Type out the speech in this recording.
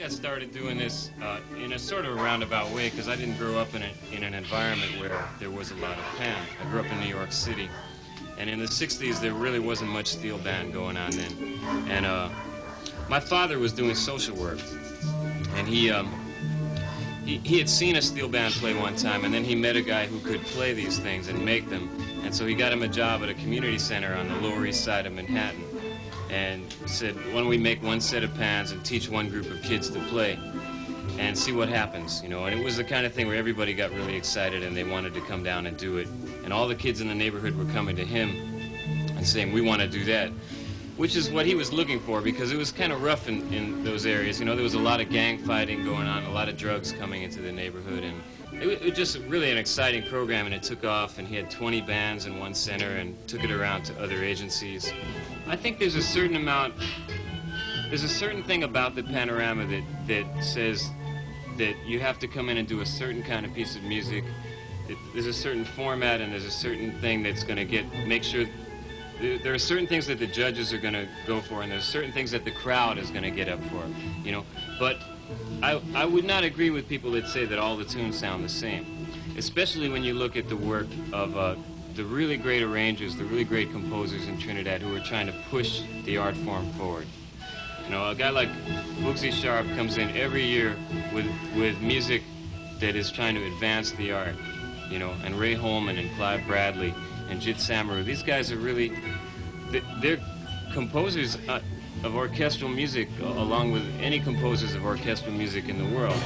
I started doing this in a sort of a roundabout way because I didn't grow up in an environment where there was a lot of pan. I grew up in New York City, and in the 60s there really wasn't much steel band going on then. And my father was doing social work, and he had seen a steel band play one time, and then he met a guy who could play these things and make them, and so he got him a job at a community center on the Lower East Side of Manhattan, and said, why don't we make one set of pans and teach one group of kids to play and see what happens, you know. And it was the kind of thing where everybody got really excited and they wanted to come down and do it, and all the kids in the neighborhood were coming to him and saying, we want to do that, which is what he was looking for, because it was kind of rough in those areas. You know, there was a lot of gang fighting going on, a lot of drugs coming into the neighborhood, and it was just really an exciting program, and it took off, and he had 20 bands in one center and took it around to other agencies. I think there's a certain thing about the panorama that says that you have to come in and do a certain kind of piece of music. There's a certain format, and there's a certain thing that's going to make sure. There are certain things that the judges are going to go for, and there's certain things that the crowd is going to get up for, you know. But I would not agree with people that say that all the tunes sound the same, especially when you look at the work of the really great arrangers, the really great composers in Trinidad who are trying to push the art form forward. You know, a guy like Bugsy Sharp comes in every year with music that is trying to advance the art, you know, and Ray Holman and Clive Bradley and Jit Samaru. These guys are really, they're composers of orchestral music along with any composers of orchestral music in the world.